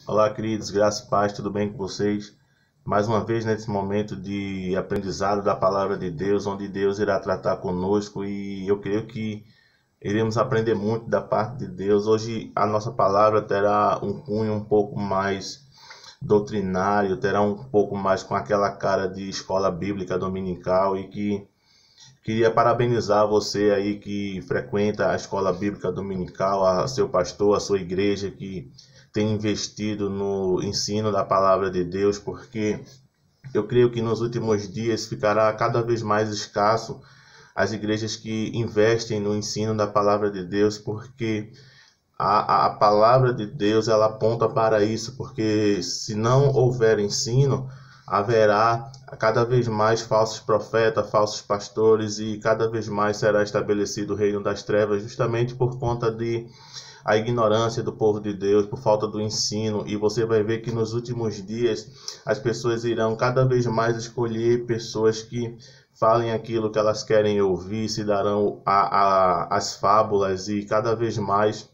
Olá, queridos, graça e paz, tudo bem com vocês? Mais uma vez nesse momento de aprendizado da palavra de Deus, onde Deus irá tratar conosco e eu creio que iremos aprender muito da parte de Deus. Hoje a nossa palavra terá um cunho um pouco mais doutrinário, terá um pouco mais com aquela cara de escola bíblica dominical e que queria parabenizar você aí que frequenta a escola bíblica dominical, a seu pastor, a sua igreja que tem investido no ensino da palavra de Deus, porque eu creio que nos últimos dias ficará cada vez mais escasso as igrejas que investem no ensino da palavra de Deus, porque a palavra de Deus ela aponta para isso, porque se não houver ensino, haverá cada vez mais falsos profetas, falsos pastores e cada vez mais será estabelecido o reino das trevas, justamente por conta de a ignorância do povo de Deus, por falta do ensino. E você vai ver que nos últimos dias as pessoas irão cada vez mais escolher pessoas que falem aquilo que elas querem ouvir, se darão as fábulas e cada vez mais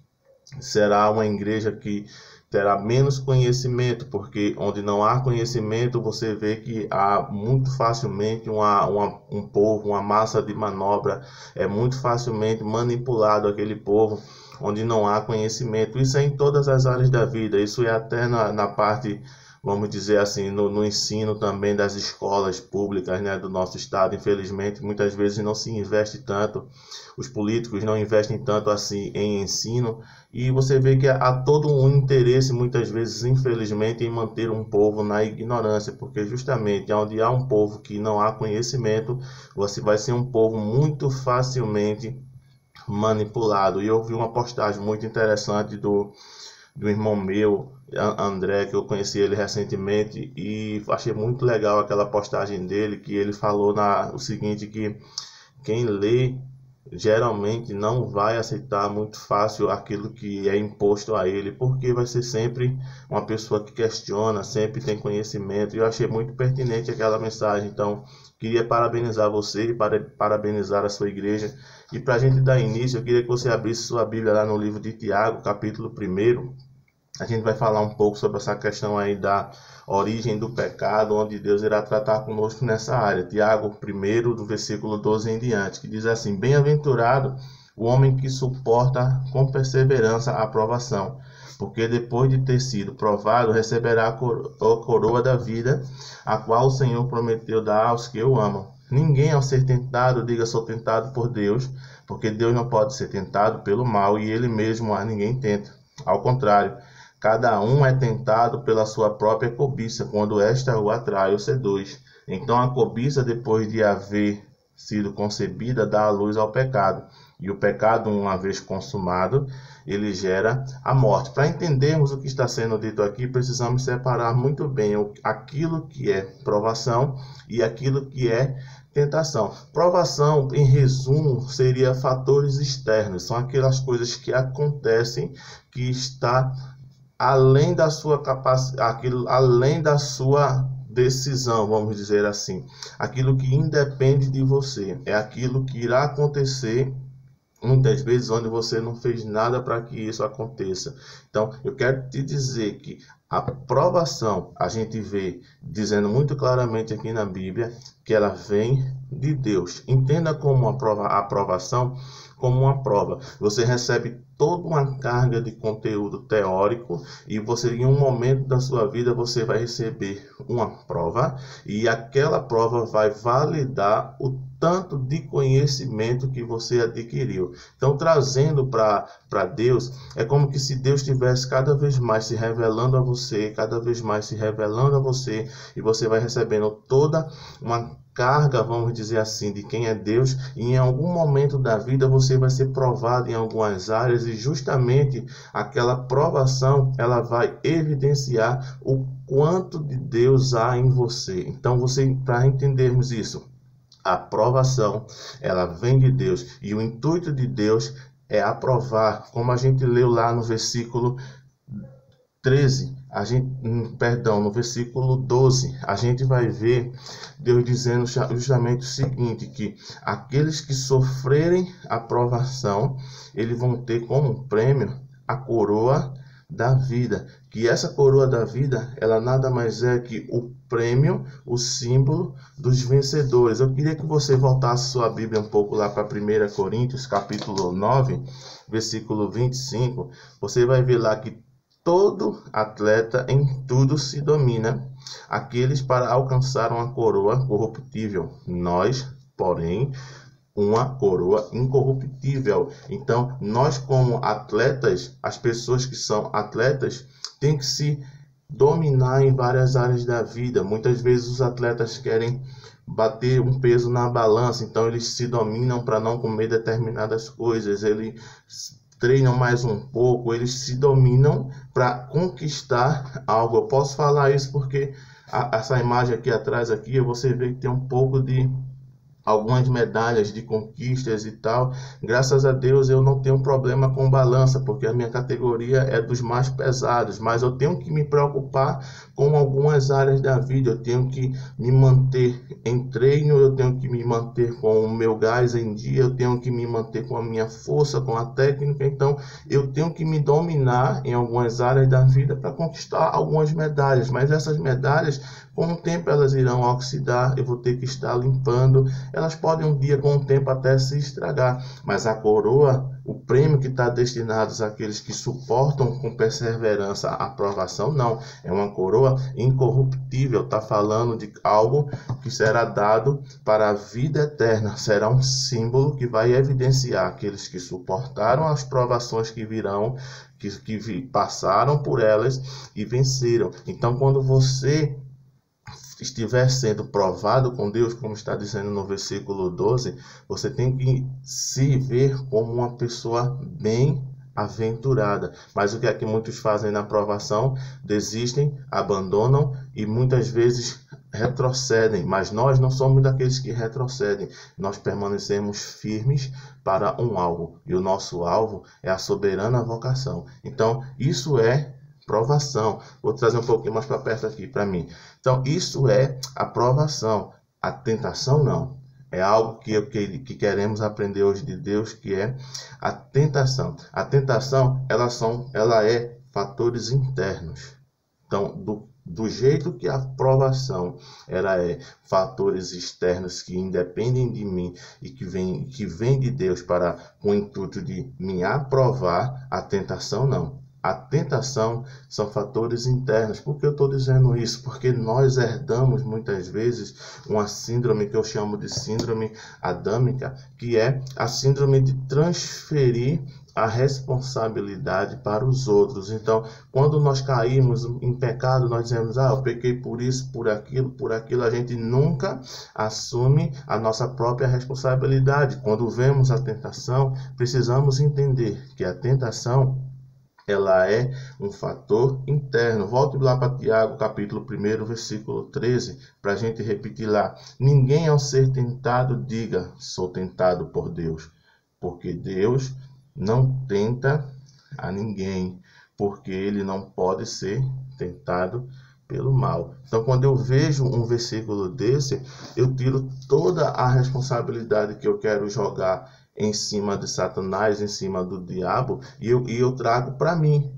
será uma igreja que terá menos conhecimento, porque onde não há conhecimento, você vê que há muito facilmente um povo, uma massa de manobra, é muito facilmente manipulado aquele povo, onde não há conhecimento. Isso é em todas as áreas da vida, isso é até na parte, vamos dizer assim, no ensino também das escolas públicas, né, do nosso estado. Infelizmente, muitas vezes não se investe tanto, os políticos não investem tanto assim em ensino, e você vê que há todo um interesse, muitas vezes, infelizmente, em manter um povo na ignorância, porque justamente onde há um povo que não há conhecimento, você vai ser um povo muito facilmente manipulado. E eu vi uma postagem muito interessante do irmão meu, André, que eu conheci ele recentemente, e achei muito legal aquela postagem dele, que ele falou o seguinte, que quem lê geralmente não vai aceitar muito fácil aquilo que é imposto a ele, porque vai ser sempre uma pessoa que questiona, sempre tem conhecimento, e eu achei muito pertinente aquela mensagem. Então, queria parabenizar você e parabenizar a sua igreja. E para a gente dar início, eu queria que você abrisse sua Bíblia lá no livro de Tiago, capítulo 1. A gente vai falar um pouco sobre essa questão aí da origem do pecado, onde Deus irá tratar conosco nessa área. Tiago 1, do versículo 12 em diante, que diz assim: Bem-aventurado o homem que suporta com perseverança a provação, porque depois de ter sido provado, receberá a coroa da vida, a qual o Senhor prometeu dar aos que o amam. Ninguém, ao ser tentado, diga: sou tentado por Deus, porque Deus não pode ser tentado pelo mal, e ele mesmo a ninguém tenta. Ao contrário, cada um é tentado pela sua própria cobiça, quando esta o atrai ou seduz. Então a cobiça, depois de haver sido concebida, dá a luz ao pecado. E o pecado, uma vez consumado, ele gera a morte. Para entendermos o que está sendo dito aqui, precisamos separar muito bem aquilo que é provação e aquilo que é tentação. Provação, em resumo, seria fatores externos. São aquelas coisas que acontecem, que está além da sua capacidade, além da sua decisão, vamos dizer assim. Aquilo que independe de você, é aquilo que irá acontecer muitas vezes onde você não fez nada para que isso aconteça. Então, eu quero te dizer que a provação, a gente vê dizendo muito claramente aqui na Bíblia que ela vem de Deus. Entenda como a aprovação como uma prova. Você recebe toda uma carga de conteúdo teórico e você, em um momento da sua vida, você vai receber uma prova e aquela prova vai validar o tanto de conhecimento que você adquiriu. Então, trazendo para Deus, é como que se Deus estivesse cada vez mais se revelando a você, cada vez mais se revelando a você, e você vai recebendo toda uma carga, vamos dizer assim, de quem é Deus, e em algum momento da vida você vai ser provado em algumas áreas, e justamente aquela provação, ela vai evidenciar o quanto de Deus há em você. Então, para entendermos isso, a provação, ela vem de Deus, e o intuito de Deus é aprovar, como a gente leu lá no versículo 13, no versículo 12, a gente vai ver Deus dizendo justamente o seguinte, que aqueles que sofrerem a provação, eles vão ter como prêmio a coroa da vida, que essa coroa da vida, ela nada mais é que o prêmio, o símbolo dos vencedores. Eu queria que você voltasse sua Bíblia um pouco lá para 1 Coríntios, capítulo 9, versículo 25. Você vai ver lá que todo atleta em tudo se domina, aqueles para alcançar uma coroa corruptível. Nós, porém, uma coroa incorruptível. Então, nós como atletas, as pessoas que são atletas, têm que se dominar em várias áreas da vida. Muitas vezes os atletas querem bater um peso na balança, então eles se dominam para não comer determinadas coisas, eles treinam mais um pouco, eles se dominam para conquistar algo. Eu posso falar isso porque essa imagem aqui atrás, aqui, você vê que tem um pouco de algumas medalhas de conquistas e tal. Graças a Deus eu não tenho problema com balança, porque a minha categoria é dos mais pesados, mas eu tenho que me preocupar com algumas áreas da vida. Eu tenho que me manter em treino, eu tenho que me manter com o meu gás em dia, eu tenho que me manter com a minha força, com a técnica. Então eu tenho que me dominar em algumas áreas da vida para conquistar algumas medalhas, mas essas medalhas, com o tempo elas irão oxidar, eu vou ter que estar limpando. Elas podem um dia, com o tempo, até se estragar. Mas a coroa, o prêmio que está destinado àqueles que suportam com perseverança a aprovação, não. É uma coroa incorruptível. Está falando de algo que será dado para a vida eterna. Será um símbolo que vai evidenciar aqueles que suportaram as provações que virão, que passaram por elas e venceram. Então, quando você estiver sendo provado com Deus, como está dizendo no versículo 12, você tem que se ver como uma pessoa bem-aventurada. Mas o que é que muitos fazem na provação? Desistem, abandonam e muitas vezes retrocedem. Mas nós não somos daqueles que retrocedem. Nós permanecemos firmes para um alvo. E o nosso alvo é a soberana vocação. Então, isso é provação. Vou trazer um pouquinho mais para perto aqui para mim. Então, isso é a provação. A tentação não. É algo que queremos aprender hoje de Deus, que é a tentação. A tentação, ela é fatores internos. Então, do jeito que a provação ela é fatores externos que independem de mim e que vem de Deus para com o intuito de me aprovar, a tentação não. A tentação são fatores internos. Por que eu estou dizendo isso? Porque nós herdamos muitas vezes uma síndrome que eu chamo de síndrome adâmica, que é a síndrome de transferir a responsabilidade para os outros. Então, quando nós caímos em pecado, nós dizemos, eu pequei por isso, por aquilo. A gente nunca assume a nossa própria responsabilidade. Quando vemos a tentação, precisamos entender que a tentação ela é um fator interno. Volte lá para Tiago, capítulo 1, versículo 13, para a gente repetir lá. Ninguém ao ser tentado diga, sou tentado por Deus. Porque Deus não tenta a ninguém, porque ele não pode ser tentado pelo mal. Então, quando eu vejo um versículo desse, eu tiro toda a responsabilidade que eu quero jogar em cima de Satanás, em cima do diabo, e eu trago para mim.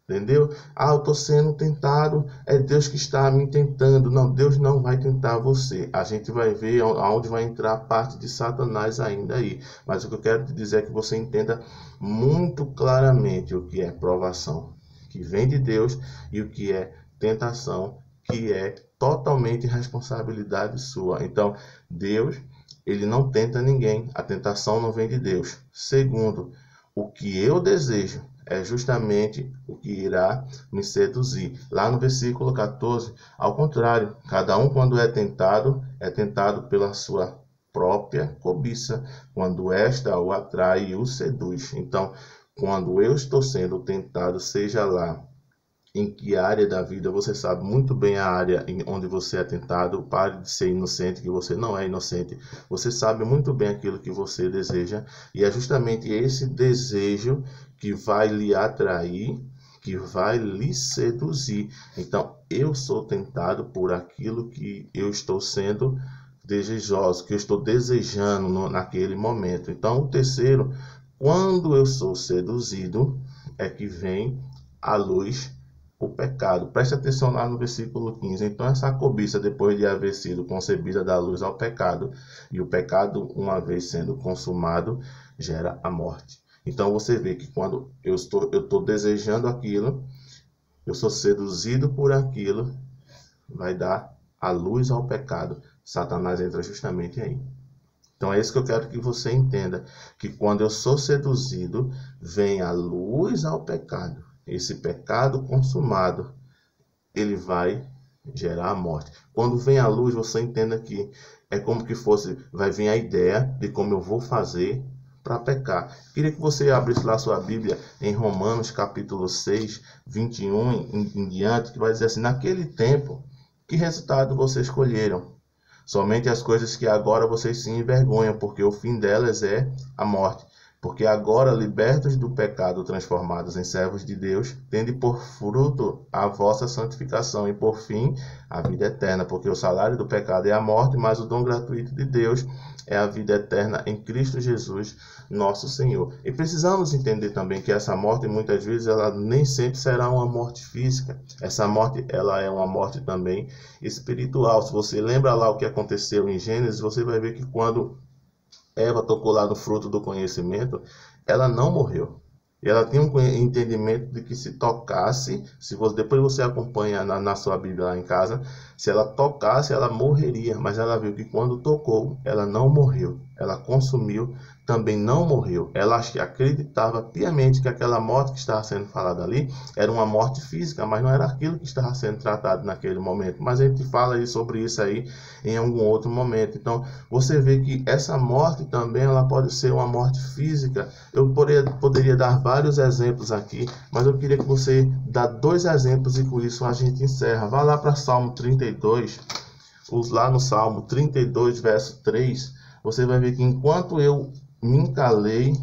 Entendeu? Eu estou sendo tentado, é Deus que está me tentando. Não, Deus não vai tentar você. A gente vai ver aonde vai entrar a parte de Satanás ainda aí. Mas o que eu quero te dizer é que você entenda muito claramente o que é provação, que vem de Deus, e o que é tentação, que é totalmente responsabilidade sua. Então, Deus, ele não tenta ninguém. A tentação não vem de Deus. Segundo, o que eu desejo é justamente o que irá me seduzir. Lá no versículo 14, ao contrário, cada um quando é tentado pela sua própria cobiça, quando esta o atrai e o seduz. Então, quando eu estou sendo tentado, seja lá em que área da vida, você sabe muito bem a área em onde você é tentado. Pare de ser inocente, que você não é inocente. Você sabe muito bem aquilo que você deseja, e é justamente esse desejo que vai lhe atrair, que vai lhe seduzir. Então, eu sou tentado por aquilo que eu estou sendo desejoso, que eu estou desejando naquele momento. Então, o terceiro, quando eu sou seduzido, é que vem a luz o pecado. Preste atenção lá no versículo 15. Então essa cobiça, depois de haver sido concebida, dá luz ao pecado. E o pecado, uma vez sendo consumado, gera a morte. Então você vê que quando eu estou desejando aquilo, eu sou seduzido por aquilo, vai dar a luz ao pecado. Satanás entra justamente aí. Então é isso que eu quero que você entenda, que quando eu sou seduzido, vem a luz ao pecado. Esse pecado consumado, ele vai gerar a morte. Quando vem a luz, você entenda que é como que fosse, vai vir a ideia de como eu vou fazer para pecar. Queria que você abrisse lá sua Bíblia em Romanos capítulo 6, 21 em diante, que vai dizer assim: naquele tempo, que resultado vocês escolheram? Somente as coisas que agora vocês se envergonham, porque o fim delas é a morte. Porque agora, libertos do pecado, transformados em servos de Deus, tende por fruto a vossa santificação e por fim a vida eterna. Porque o salário do pecado é a morte, mas o dom gratuito de Deus é a vida eterna em Cristo Jesus, nosso Senhor. E precisamos entender também que essa morte, muitas vezes, ela nem sempre será uma morte física. Essa morte, ela é uma morte também espiritual. Se você lembra lá o que aconteceu em Gênesis, você vai ver que quando Eva tocou lá no fruto do conhecimento, ela não morreu. E ela tinha um entendimento de que se tocasse, depois você acompanha na sua Bíblia lá em casa, se ela tocasse, ela morreria. Mas ela viu que quando tocou, ela não morreu. Ela consumiu, também não morreu. Ela acreditava piamente que aquela morte que estava sendo falada ali era uma morte física, mas não era aquilo que estava sendo tratado naquele momento. Mas a gente fala sobre isso aí em algum outro momento. Então, você vê que essa morte também ela pode ser uma morte física. Eu poderia dar vários exemplos aqui, mas eu queria que você dê 2 exemplos e com isso a gente encerra. Vá lá para Salmo 32, lá no Salmo 32, verso 3, você vai ver que enquanto eu me encalei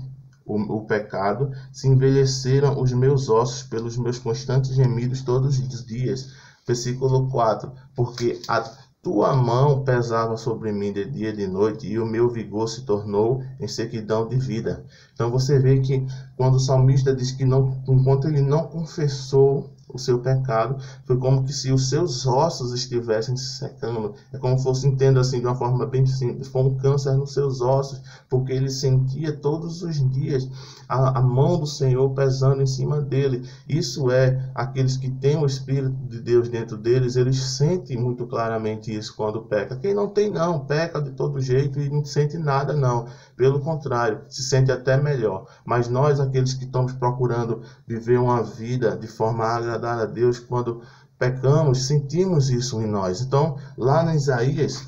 o pecado, se envelheceram os meus ossos pelos meus constantes gemidos todos os dias. Versículo 4, porque a tua mão pesava sobre mim de dia e de noite, e o meu vigor se tornou em sequidão de vida. Então você vê que quando o salmista diz que enquanto ele não confessou o seu pecado, foi como que se os seus ossos estivessem se secando. É como se fosse, entenda assim de uma forma bem simples, foi um câncer nos seus ossos, porque ele sentia todos os dias a mão do Senhor pesando em cima dele. Isso é, aqueles que têm o Espírito de Deus dentro deles, eles sentem muito claramente isso quando peca. Quem não tem não, peca de todo jeito e não sente nada não. Pelo contrário, se sente até melhor. Mas nós, aqueles que estamos procurando viver uma vida de forma a agradar a Deus, quando pecamos, sentimos isso em nós. Então, lá em Isaías,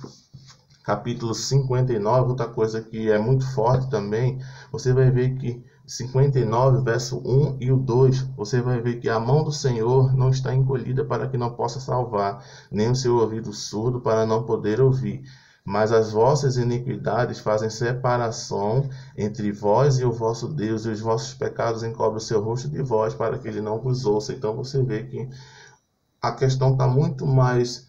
capítulo 59, outra coisa que é muito forte também, você vai ver que 59, verso 1 e o 2, você vai ver que a mão do Senhor não está encolhida para que não possa salvar, nem o seu ouvido surdo para não poder ouvir. Mas as vossas iniquidades fazem separação entre vós e o vosso Deus, e os vossos pecados encobrem o seu rosto de vós, para que ele não vos ouça. Então você vê que a questão está muito mais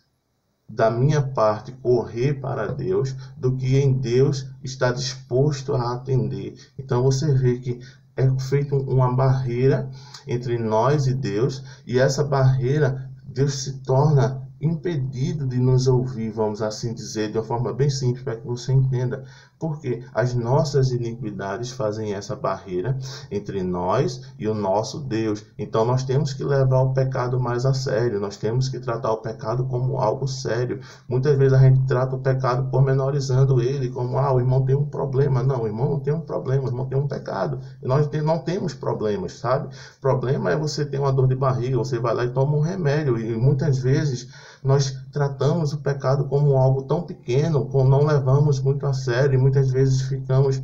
da minha parte correr para Deus, do que em Deus estar disposto a atender. Então você vê que é feita uma barreira entre nós e Deus, e essa barreira, Deus se torna impedido de nos ouvir, vamos assim dizer, de uma forma bem simples para que você entenda. Porque as nossas iniquidades fazem essa barreira entre nós e o nosso Deus. Então nós temos que levar o pecado mais a sério, nós temos que tratar o pecado como algo sério. Muitas vezes a gente trata o pecado pormenorizando ele, como, o irmão tem um problema. Não, o irmão não tem um problema, o irmão tem um pecado. E nós não temos problemas, sabe? O problema é você ter uma dor de barriga, você vai lá e toma um remédio. E muitas vezes nós tratamos o pecado como algo tão pequeno, não levamos muito a sério, e muitas vezes ficamos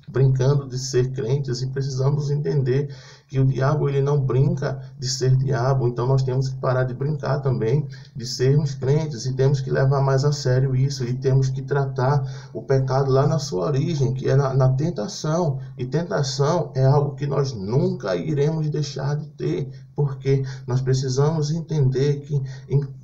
brincando de ser crentes, e precisamos entender que o diabo ele não brinca de ser diabo. Então nós temos que parar de brincar também de sermos crentes, e temos que levar mais a sério isso, e temos que tratar o pecado lá na sua origem, que é na tentação. E tentação é algo que nós nunca iremos deixar de ter, porque nós precisamos entender que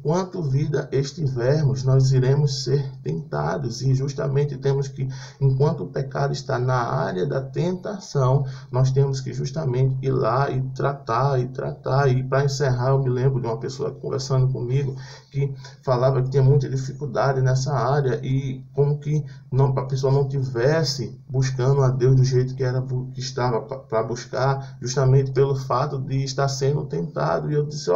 enquanto vida estivermos, nós iremos ser tentados, e justamente temos que, enquanto o pecado está na área da tentação, nós temos que justamente ir lá e tratar. E para encerrar, eu me lembro de uma pessoa conversando comigo que falava que tinha muita dificuldade nessa área, e como que a pessoa não tivesse buscando a Deus do jeito que estava para buscar, justamente pelo fato de estar sendo tentado. E eu disse,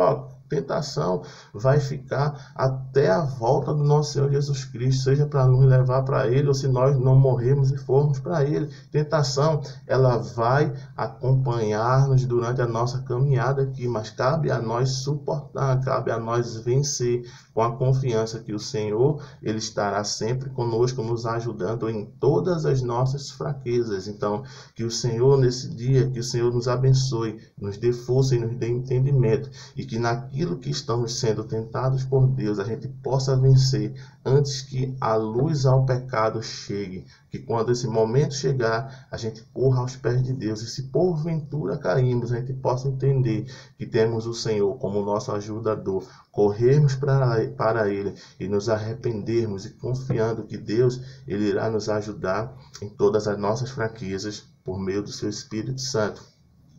tentação vai ficar até a volta do nosso Senhor Jesus Cristo, seja para nos levar para Ele, ou se nós não morrermos e formos para Ele. Tentação, ela vai acompanhar-nos durante a nossa caminhada aqui, mas cabe a nós suportar, cabe a nós vencer, com a confiança que o Senhor, Ele estará sempre conosco, nos ajudando em todas as nossas fraquezas. Então, que o Senhor, nesse dia, que o Senhor nos abençoe, nos dê força e nos dê entendimento, e que naquilo que estamos sendo tentados por Deus, a gente possa vencer antes que a luz ao pecado chegue. Que quando esse momento chegar, a gente corra aos pés de Deus, e se porventura caímos, a gente possa entender que temos o Senhor como nosso ajudador, corrermos para Ele e nos arrependermos, e confiando que Deus, Ele irá nos ajudar em todas as nossas fraquezas por meio do seu Espírito Santo.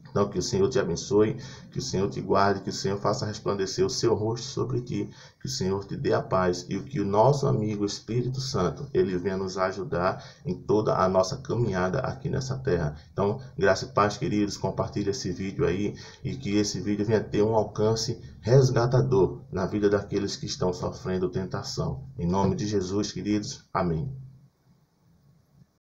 Então, que o Senhor te abençoe, que o Senhor te guarde, que o Senhor faça resplandecer o seu rosto sobre ti, que o Senhor te dê a paz, e que o nosso amigo Espírito Santo, ele venha nos ajudar em toda a nossa caminhada aqui nessa terra. Então, graça e paz, queridos, compartilhe esse vídeo aí, e que esse vídeo venha ter um alcance resgatador na vida daqueles que estão sofrendo tentação. Em nome de Jesus, queridos, amém.